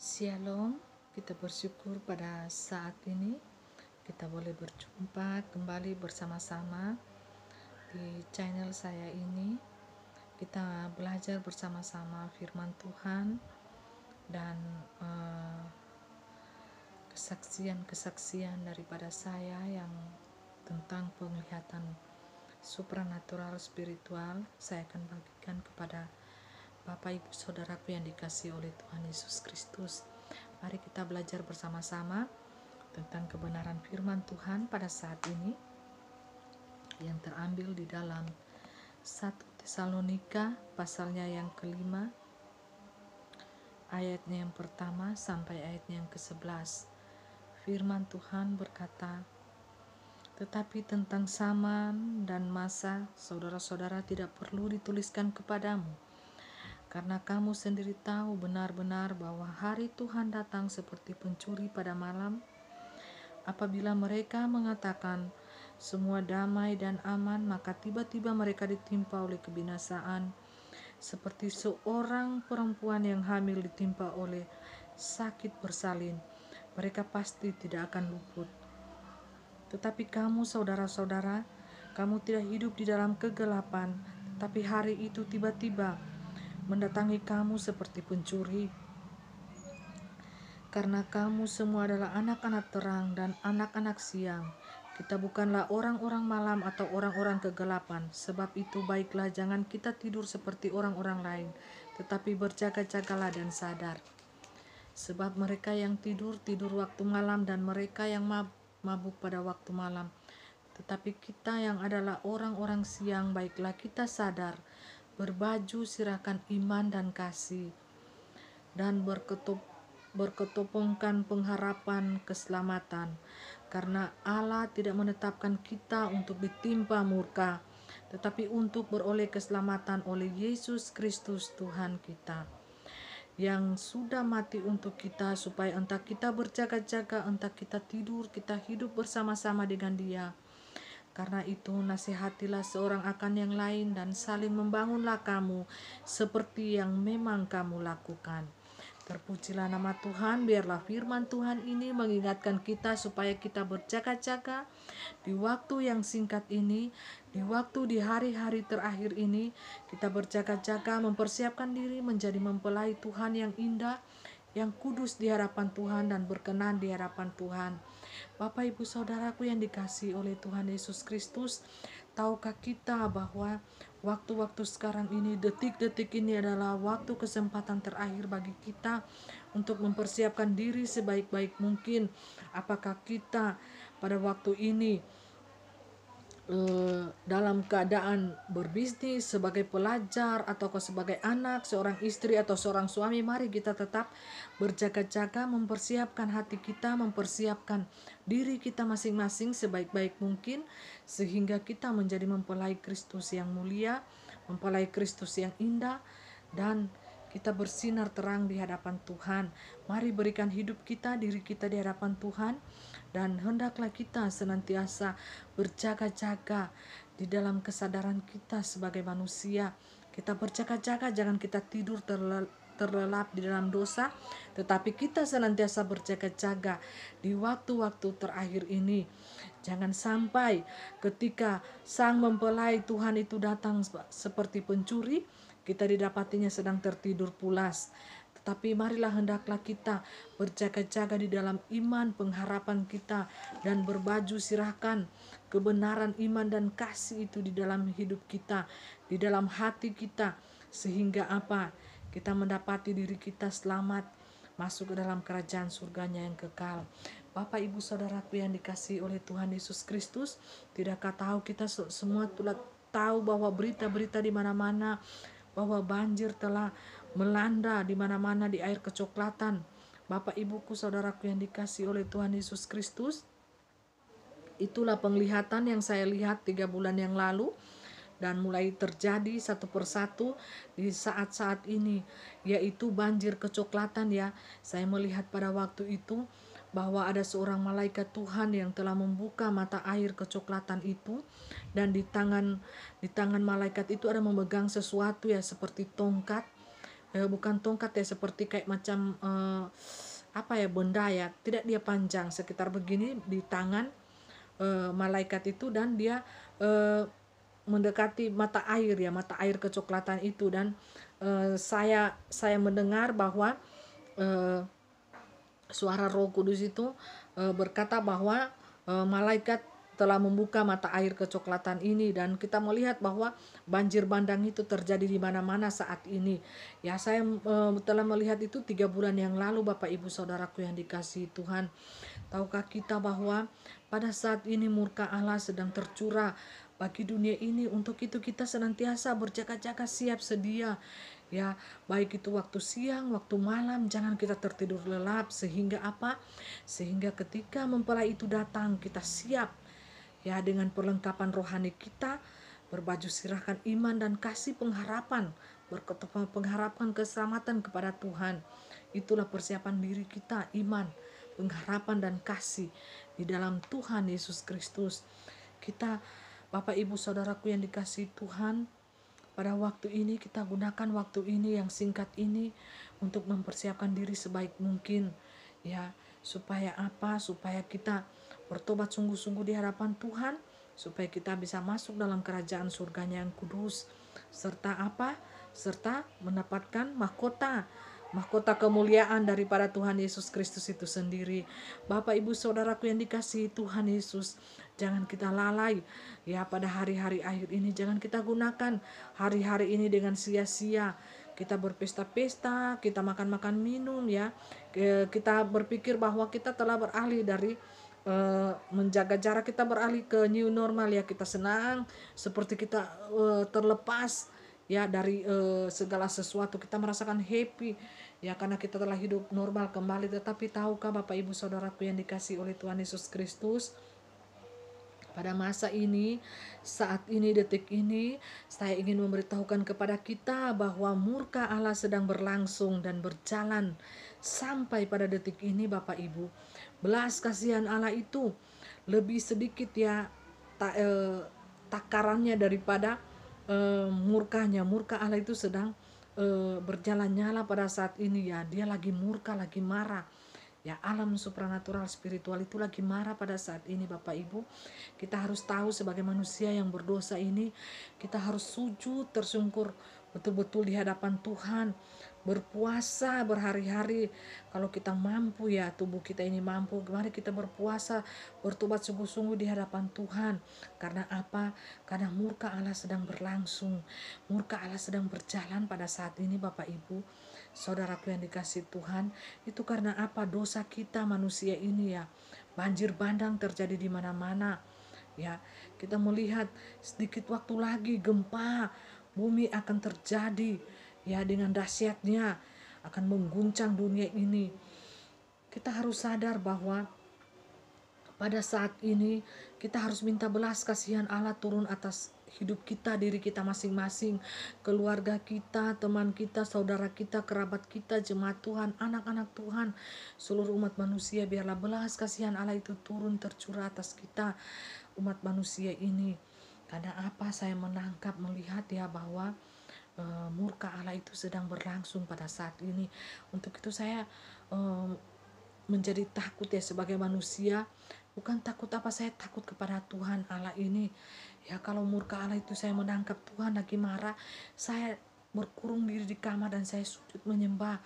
Shalom, kita bersyukur pada saat ini kita boleh berjumpa kembali bersama-sama di channel saya ini. Kita belajar bersama-sama firman Tuhan dan kesaksian-kesaksian daripada saya yang tentang penglihatan supranatural spiritual saya akan bagikan kepada Bapak Ibu Saudaraku yang dikasihi oleh Tuhan Yesus Kristus. Mari kita belajar bersama-sama tentang kebenaran firman Tuhan pada saat ini yang terambil di dalam 1 Tesalonika pasalnya yang kelima, ayatnya yang pertama sampai ayatnya yang ke-11. Firman Tuhan berkata, "Tetapi tentang zaman dan masa, saudara-saudara tidak perlu dituliskan kepadamu, karena kamu sendiri tahu benar-benar bahwa hari Tuhan datang seperti pencuri pada malam. Apabila mereka mengatakan semua damai dan aman, maka tiba-tiba mereka ditimpa oleh kebinasaan, seperti seorang perempuan yang hamil ditimpa oleh sakit bersalin. Mereka pasti tidak akan luput. Tetapi kamu, saudara-saudara, kamu tidak hidup di dalam kegelapan, tetapi hari itu tiba-tiba mendatangi kamu seperti pencuri. Karena kamu semua adalah anak-anak terang dan anak-anak siang. Kita bukanlah orang-orang malam atau orang-orang kegelapan. Sebab itu baiklah jangan kita tidur seperti orang-orang lain, tetapi berjaga-jagalah dan sadar. Sebab mereka yang tidur waktu malam, dan mereka yang mabuk pada waktu malam. Tetapi kita yang adalah orang-orang siang, baiklah kita sadar, berbaju sirahkan iman dan kasih, dan berketopongkan pengharapan keselamatan. Karena Allah tidak menetapkan kita untuk ditimpa murka, tetapi untuk beroleh keselamatan oleh Yesus Kristus Tuhan kita, yang sudah mati untuk kita, supaya entah kita berjaga-jaga, entah kita tidur, kita hidup bersama-sama dengan Dia. Karena itu nasihatilah seorang akan yang lain dan saling membangunlah kamu seperti yang memang kamu lakukan. Terpujilah nama Tuhan. Biarlah firman Tuhan ini mengingatkan kita supaya kita berjaga-jaga di waktu yang singkat ini, di hari-hari terakhir ini. Kita berjaga-jaga mempersiapkan diri menjadi mempelai Tuhan yang indah, yang kudus di hadapan Tuhan dan berkenan di hadapan Tuhan. Bapak Ibu Saudaraku yang dikasihi oleh Tuhan Yesus Kristus, tahukah kita bahwa waktu-waktu sekarang ini, detik-detik ini adalah waktu kesempatan terakhir bagi kita untuk mempersiapkan diri sebaik-baik mungkin. Apakah kita pada waktu ini dalam keadaan berbisnis, sebagai pelajar, atau sebagai anak, seorang istri atau seorang suami, mari kita tetap berjaga-jaga mempersiapkan hati kita, mempersiapkan diri kita masing-masing sebaik-baik mungkin, sehingga kita menjadi mempelai Kristus yang mulia, mempelai Kristus yang indah, dan kita bersinar terang di hadapan Tuhan. Mari berikan hidup kita, diri kita di hadapan Tuhan, dan hendaklah kita senantiasa berjaga-jaga di dalam kesadaran kita sebagai manusia. Kita berjaga-jaga, jangan kita tidur terlelap di dalam dosa, tetapi kita senantiasa berjaga-jaga di waktu-waktu terakhir ini. Jangan sampai ketika sang mempelai Tuhan itu datang seperti pencuri, kita didapatinya sedang tertidur pulas. Tetapi marilah hendaklah kita berjaga-jaga di dalam iman pengharapan kita, dan berbaju sirahkan kebenaran iman dan kasih itu di dalam hidup kita, di dalam hati kita, sehingga apa? Kita mendapati diri kita selamat masuk ke dalam kerajaan surganya yang kekal. Bapak Ibu Saudaraku yang dikasihi oleh Tuhan Yesus Kristus, tidakkah tahu kita semua telah tahu bahwa berita-berita di mana-mana bahwa banjir telah melanda di mana-mana di air kecoklatan. Bapak Ibuku Saudaraku yang dikasihi oleh Tuhan Yesus Kristus, itulah penglihatan yang saya lihat 3 bulan yang lalu, dan mulai terjadi satu persatu di saat-saat ini, yaitu banjir kecoklatan ya. Saya melihat pada waktu itu bahwa ada seorang malaikat Tuhan yang telah membuka mata air kecoklatan itu, dan di tangan malaikat itu ada memegang sesuatu ya, seperti tongkat. bukan tongkat ya, seperti kayak macam apa ya, benda ya, tidak, dia panjang sekitar begini di tangan malaikat itu, dan dia eh, mendekati mata air ya, mata air kecoklatan itu. Dan saya mendengar bahwa eh, suara Roh Kudus itu berkata bahwa malaikat telah membuka mata air kecoklatan ini, dan kita melihat bahwa banjir bandang itu terjadi di mana-mana saat ini. Ya, saya telah melihat itu 3 bulan yang lalu, Bapak Ibu Saudaraku yang dikasihi Tuhan. Tahukah kita bahwa pada saat ini murka Allah sedang tercurah bagi dunia ini? Untuk itu kita senantiasa berjaga-jaga, siap sedia. Ya, baik itu waktu siang, waktu malam, jangan kita tertidur lelap, sehingga apa? Sehingga ketika mempelai itu datang, kita siap ya, dengan perlengkapan rohani kita, berbaju sirahkan iman dan kasih, pengharapan, pengharapan keselamatan kepada Tuhan. Itulah persiapan diri kita, iman, pengharapan dan kasih di dalam Tuhan Yesus Kristus. Kita, Bapak Ibu Saudaraku yang dikasihi Tuhan, pada waktu ini kita gunakan waktu ini yang singkat ini untuk mempersiapkan diri sebaik mungkin ya, supaya apa? Supaya kita bertobat sungguh-sungguh di hadapan Tuhan, supaya kita bisa masuk dalam kerajaan surganya yang kudus, serta apa? Serta mendapatkan mahkota kemuliaan daripada Tuhan Yesus Kristus itu sendiri. Bapak Ibu Saudaraku yang dikasihi Tuhan Yesus, jangan kita lalai ya, pada hari-hari akhir ini. Jangan kita gunakan hari-hari ini dengan sia-sia. Kita berpesta-pesta, kita makan-makan minum ya. Kita berpikir bahwa kita telah beralih dari menjaga jarak, kita beralih ke new normal ya. Kita senang seperti kita terlepas ya dari segala sesuatu, kita merasakan happy ya, karena kita telah hidup normal kembali. Tetapi tahukah Bapak Ibu Saudaraku yang dikasihi oleh Tuhan Yesus Kristus, pada masa ini, saat ini, detik ini, saya ingin memberitahukan kepada kita bahwa murka Allah sedang berlangsung dan berjalan sampai pada detik ini, Bapak Ibu. Belas kasihan Allah itu lebih sedikit ya takarannya daripada murkanya. Murka Allah itu sedang berjalan nyala pada saat ini ya. Dia lagi murka, lagi marah. Ya, alam supranatural spiritual itu lagi marah pada saat ini, Bapak Ibu. Kita harus tahu sebagai manusia yang berdosa ini, kita harus sujud tersungkur betul-betul di hadapan Tuhan, berpuasa berhari-hari. Kalau kita mampu ya, tubuh kita ini mampu, mari kita berpuasa, bertobat sungguh-sungguh di hadapan Tuhan. Karena apa? Karena murka Allah sedang berlangsung, murka Allah sedang berjalan pada saat ini, Bapak Ibu Saudaraku yang dikasihi Tuhan. Itu karena apa? Dosa kita manusia ini ya. Banjir bandang terjadi di mana-mana. Ya, kita melihat sedikit waktu lagi gempa bumi akan terjadi. Ya, dengan dahsyatnya akan mengguncang dunia ini. Kita harus sadar bahwa pada saat ini kita harus minta belas kasihan Allah turun atas hidup kita, diri kita masing-masing, keluarga kita, teman kita, saudara kita, kerabat kita, jemaat Tuhan, anak-anak Tuhan, seluruh umat manusia. Biarlah belas kasihan Allah itu turun tercurah atas kita, umat manusia ini. Karena apa? Saya menangkap, melihat ya bahwa murka Allah itu sedang berlangsung pada saat ini. Untuk itu saya menjadi takut ya sebagai manusia. Bukan takut apa, saya takut kepada Tuhan Allah ini. Ya, kalau murka Allah itu saya menangkap Tuhan lagi marah, saya berkurung diri di kamar dan saya sujud menyembah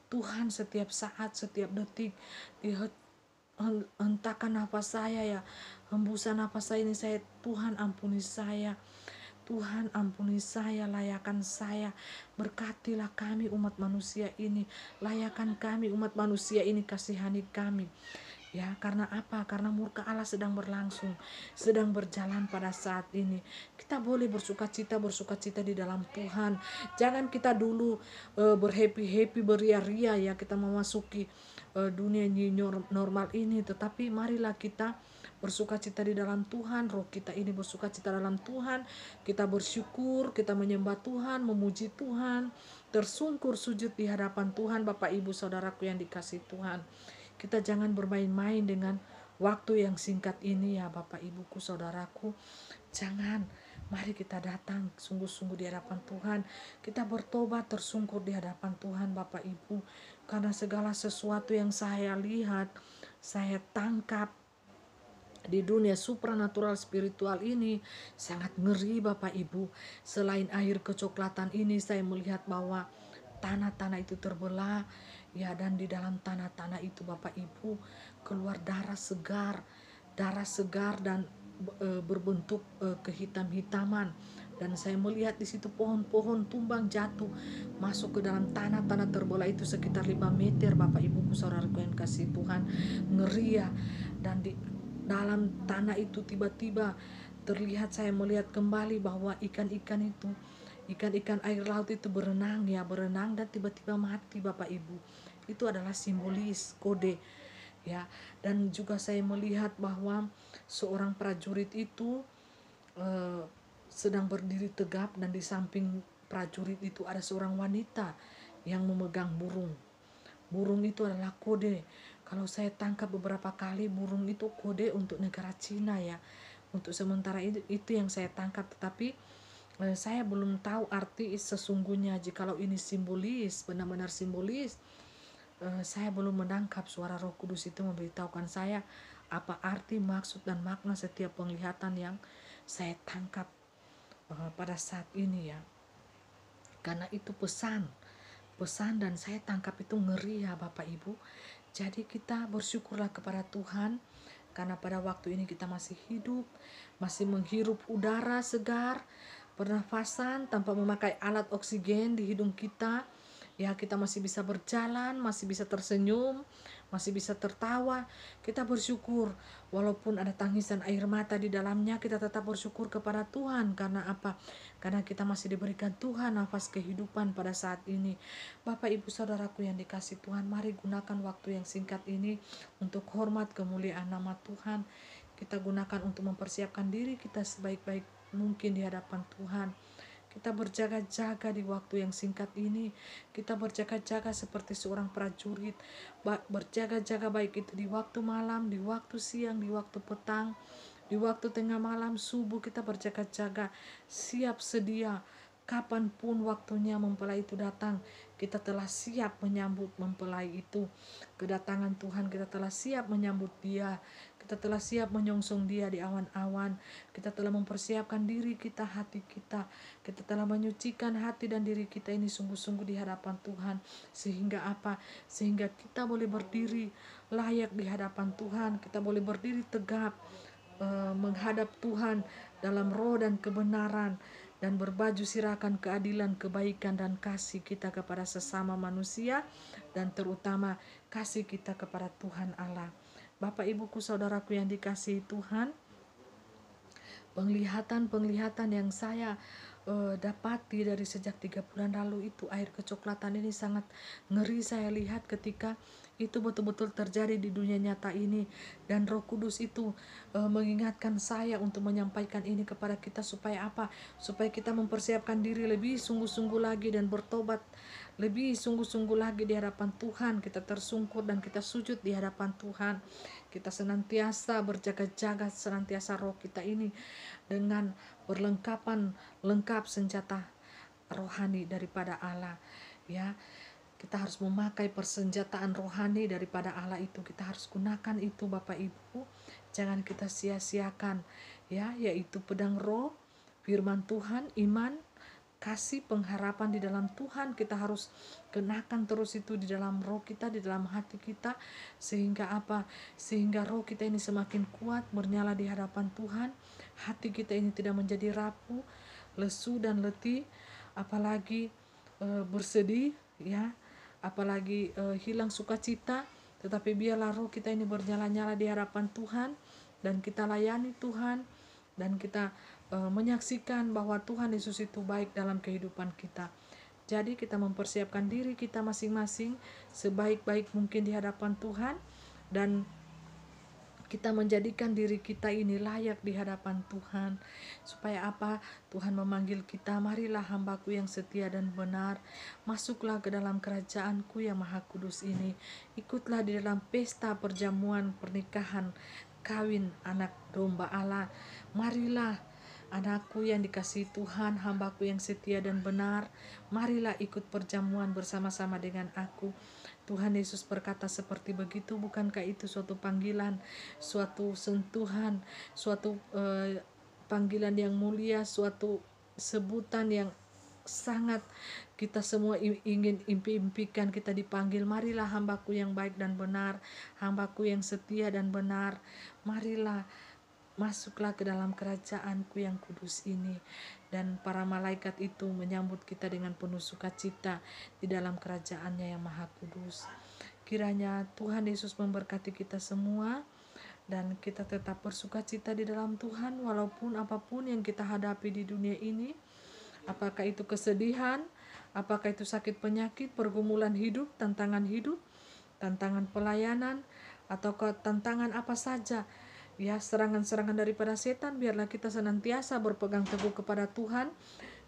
Tuhan setiap saat, setiap detik. Hentakan nafas saya ya, hembusan nafas saya ini, saya, Tuhan ampuni saya, Tuhan ampuni saya, layakan saya, berkatilah kami umat manusia ini, layakan kami umat manusia ini, kasihani kami. Ya, karena apa? Karena murka Allah sedang berlangsung, sedang berjalan pada saat ini. Kita boleh bersukacita di dalam Tuhan. Jangan kita dulu berhappy-happy, beria-ria ya, kita memasuki dunia new normal ini. Tetapi marilah kita bersukacita di dalam Tuhan. Roh kita ini bersukacita dalam Tuhan. Kita bersyukur, kita menyembah Tuhan, memuji Tuhan, tersungkur sujud di hadapan Tuhan. Bapak Ibu Saudaraku yang dikasihi Tuhan, kita jangan bermain-main dengan waktu yang singkat ini ya, Bapak Ibuku Saudaraku. Jangan Mari kita datang sungguh-sungguh di hadapan Tuhan. Kita bertobat tersungkur di hadapan Tuhan Bapak Ibu. Karena segala sesuatu yang saya lihat, saya tangkap di dunia supranatural spiritual ini sangat ngeri Bapak Ibu. Selain air kecoklatan ini, saya melihat bahwa tanah-tanah itu terbelah ya, dan di dalam tanah-tanah itu Bapak Ibu keluar darah segar dan berbentuk kehitam-hitaman. Dan saya melihat di situ pohon-pohon tumbang jatuh masuk ke dalam tanah-tanah terbelah itu sekitar 5 meter Bapak Ibu saudaraku yang kasih Tuhan, ngeri ya. Dan di dalam tanah itu tiba-tiba terlihat, saya melihat kembali bahwa ikan-ikan itu, ikan-ikan air laut itu berenang dan tiba-tiba mati Bapak Ibu. Itu adalah simbolis kode ya. Dan juga saya melihat bahwa seorang prajurit itu eh, sedang berdiri tegap, dan di samping prajurit itu ada seorang wanita yang memegang burung. Burung itu adalah kode. Kalau saya tangkap beberapa kali, burung itu kode untuk negara Cina ya. Untuk sementara itu yang saya tangkap, tetapi saya belum tahu arti sesungguhnya. Jikalau ini simbolis, benar-benar simbolis, saya belum menangkap. Suara Roh Kudus itu memberitahukan saya apa arti, maksud, dan makna setiap penglihatan yang saya tangkap pada saat ini ya. Karena itu pesan dan saya tangkap itu ngeri ya Bapak Ibu. Jadi kita bersyukurlah kepada Tuhan karena pada waktu ini kita masih hidup, masih menghirup udara segar, pernafasan tanpa memakai alat oksigen di hidung kita. Ya, kita masih bisa berjalan, masih bisa tersenyum, masih bisa tertawa. Kita bersyukur walaupun ada tangisan air mata di dalamnya, kita tetap bersyukur kepada Tuhan. Karena apa? Karena kita masih diberikan Tuhan nafas kehidupan pada saat ini. Bapak Ibu Saudaraku yang dikasih Tuhan, mari gunakan waktu yang singkat ini untuk hormat kemuliaan nama Tuhan. Kita gunakan untuk mempersiapkan diri kita sebaik-baik mungkin di hadapan Tuhan. Kita berjaga-jaga di waktu yang singkat ini. Kita berjaga-jaga seperti seorang prajurit. Berjaga-jaga baik itu di waktu malam, di waktu siang, di waktu petang, di waktu tengah malam, subuh. Kita berjaga-jaga, siap sedia. Kapanpun waktunya mempelai itu datang, kita telah siap menyambut mempelai itu. Kedatangan Tuhan, kita telah siap menyambut dia. Kita telah siap menyongsong dia di awan-awan. Kita telah mempersiapkan diri kita, hati kita. Kita telah menyucikan hati dan diri kita ini sungguh-sungguh di hadapan Tuhan. Sehingga apa? Sehingga kita boleh berdiri layak di hadapan Tuhan. Kita boleh berdiri tegap menghadap Tuhan dalam roh dan kebenaran, dan berbaju sirakan keadilan, kebaikan, dan kasih kita kepada sesama manusia, dan terutama kasih kita kepada Tuhan Allah. Bapak ibuku saudaraku yang dikasihi Tuhan, penglihatan yang saya dapati dari sejak 3 bulan lalu itu, air kecoklatan ini sangat ngeri saya lihat ketika itu betul-betul terjadi di dunia nyata ini. Dan Roh Kudus itu mengingatkan saya untuk menyampaikan ini kepada kita supaya apa? Supaya kita mempersiapkan diri lebih sungguh-sungguh lagi dan bertobat lebih sungguh-sungguh lagi di hadapan Tuhan. Kita tersungkur dan kita sujud di hadapan Tuhan. Kita senantiasa berjaga-jaga, senantiasa roh kita ini dengan berlengkapan lengkap senjata rohani daripada Allah ya. Kita harus memakai persenjataan rohani daripada Allah itu. Kita harus gunakan itu Bapak Ibu. Jangan kita sia-siakan ya, yaitu pedang roh, firman Tuhan, iman, kasih, pengharapan di dalam Tuhan. Kita harus kenakan terus itu di dalam roh kita, di dalam hati kita. Sehingga apa? Sehingga roh kita ini semakin kuat bernyala di hadapan Tuhan. Hati kita ini tidak menjadi rapuh, lesu, dan letih. Apalagi bersedih ya, apalagi hilang sukacita. Tetapi biarlah roh kita ini bernyala-nyala di hadapan Tuhan, dan kita layani Tuhan, dan kita menyaksikan bahwa Tuhan Yesus itu baik dalam kehidupan kita. Jadi kita mempersiapkan diri kita masing-masing sebaik-baik mungkin di hadapan Tuhan, dan kita menjadikan diri kita ini layak di hadapan Tuhan. Supaya apa? Tuhan memanggil kita, marilah hambaku yang setia dan benar, masuklah ke dalam kerajaanku yang maha kudus ini. Ikutlah di dalam pesta perjamuan pernikahan, kawin anak domba Allah. Marilah Anakku yang dikasihi Tuhan, hambaku yang setia dan benar, marilah ikut perjamuan bersama-sama dengan aku. Tuhan Yesus berkata seperti begitu, bukankah itu suatu panggilan, suatu sentuhan, suatu panggilan yang mulia, suatu sebutan yang sangat kita semua ingin impikan. Kita dipanggil, marilah hambaku yang baik dan benar, hambaku yang setia dan benar, marilah masuklah ke dalam kerajaanku yang kudus ini. Dan para malaikat itu menyambut kita dengan penuh sukacita di dalam kerajaannya yang maha kudus. Kiranya Tuhan Yesus memberkati kita semua, dan kita tetap bersukacita di dalam Tuhan walaupun apapun yang kita hadapi di dunia ini. Apakah itu kesedihan, apakah itu sakit penyakit, pergumulan hidup, tantangan pelayanan, atau tantangan apa saja, ya, serangan-serangan daripada setan, biarlah kita senantiasa berpegang teguh kepada Tuhan.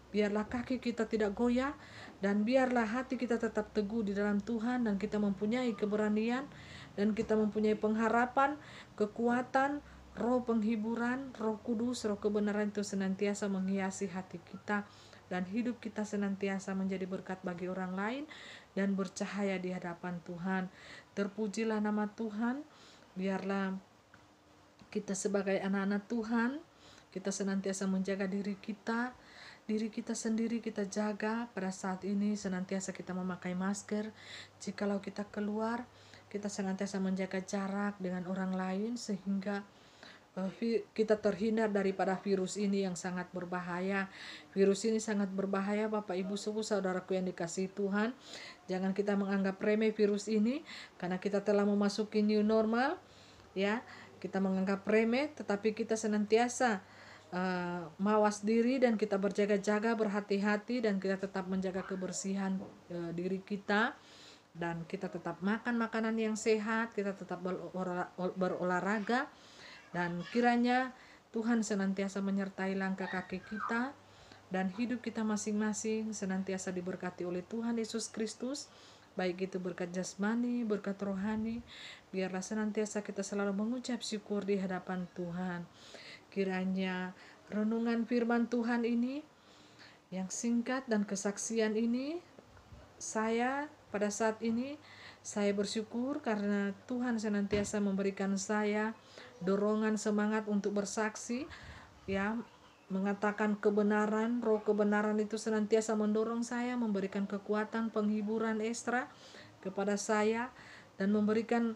Biarlah kaki kita tidak goyah, dan biarlah hati kita tetap teguh di dalam Tuhan, dan kita mempunyai keberanian, dan kita mempunyai pengharapan, kekuatan, roh penghiburan, roh kudus, roh kebenaran itu senantiasa menghiasi hati kita, dan hidup kita senantiasa menjadi berkat bagi orang lain dan bercahaya di hadapan Tuhan. Terpujilah nama Tuhan. Biarlah kita sebagai anak-anak Tuhan, kita senantiasa menjaga diri kita sendiri kita jaga. Pada saat ini senantiasa kita memakai masker. Jikalau kita keluar, kita senantiasa menjaga jarak dengan orang lain sehingga kita terhindar daripada virus ini yang sangat berbahaya. Virus ini sangat berbahaya, Bapak Ibu saudaraku yang dikasihi Tuhan. Jangan kita menganggap remeh virus ini, karena kita telah memasuki new normal, ya. Kita menganggap remeh, tetapi kita senantiasa mawas diri, dan kita berjaga-jaga, berhati-hati, dan kita tetap menjaga kebersihan diri kita, dan kita tetap makan makanan yang sehat, kita tetap berolahraga, dan kiranya Tuhan senantiasa menyertai langkah kaki kita, dan hidup kita masing-masing senantiasa diberkati oleh Tuhan Yesus Kristus, baik itu berkat jasmani, berkat rohani. Biarlah senantiasa kita selalu mengucap syukur di hadapan Tuhan. Kiranya renungan firman Tuhan ini yang singkat dan kesaksian ini, saya pada saat ini saya bersyukur karena Tuhan senantiasa memberikan saya dorongan semangat untuk bersaksi, ya, mengatakan kebenaran. Roh kebenaran itu senantiasa mendorong saya, memberikan kekuatan, penghiburan ekstra kepada saya, dan memberikan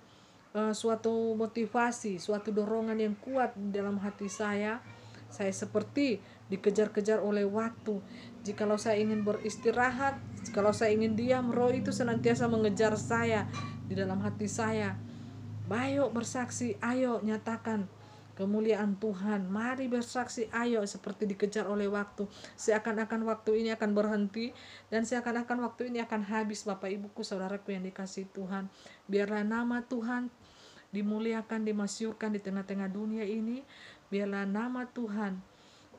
suatu motivasi, suatu dorongan yang kuat di dalam hati saya. Saya seperti dikejar-kejar oleh waktu. Jikalau saya ingin beristirahat, kalau saya ingin diam, roh itu senantiasa mengejar saya di dalam hati saya. Ayo bersaksi, ayo nyatakan kemuliaan Tuhan. Mari bersaksi, ayo, seperti dikejar oleh waktu. Seakan-akan waktu ini akan berhenti, dan seakan-akan waktu ini akan habis. Bapak Ibuku saudaraku yang dikasihi Tuhan, biarlah nama Tuhan dimuliakan, dimasyurkan di tengah-tengah dunia ini. Biarlah nama Tuhan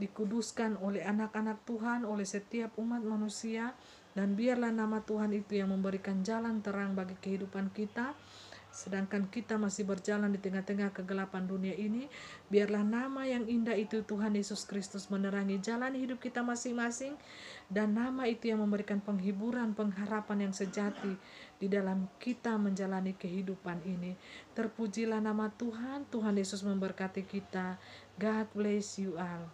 dikuduskan oleh anak-anak Tuhan, oleh setiap umat manusia, dan biarlah nama Tuhan itu yang memberikan jalan terang bagi kehidupan kita. Sedangkan kita masih berjalan di tengah-tengah kegelapan dunia ini, biarlah nama yang indah itu, Tuhan Yesus Kristus, menerangi jalan hidup kita masing-masing, dan nama itu yang memberikan penghiburan, pengharapan yang sejati di dalam kita menjalani kehidupan ini. Terpujilah nama Tuhan. Tuhan Yesus memberkati kita. God bless you all.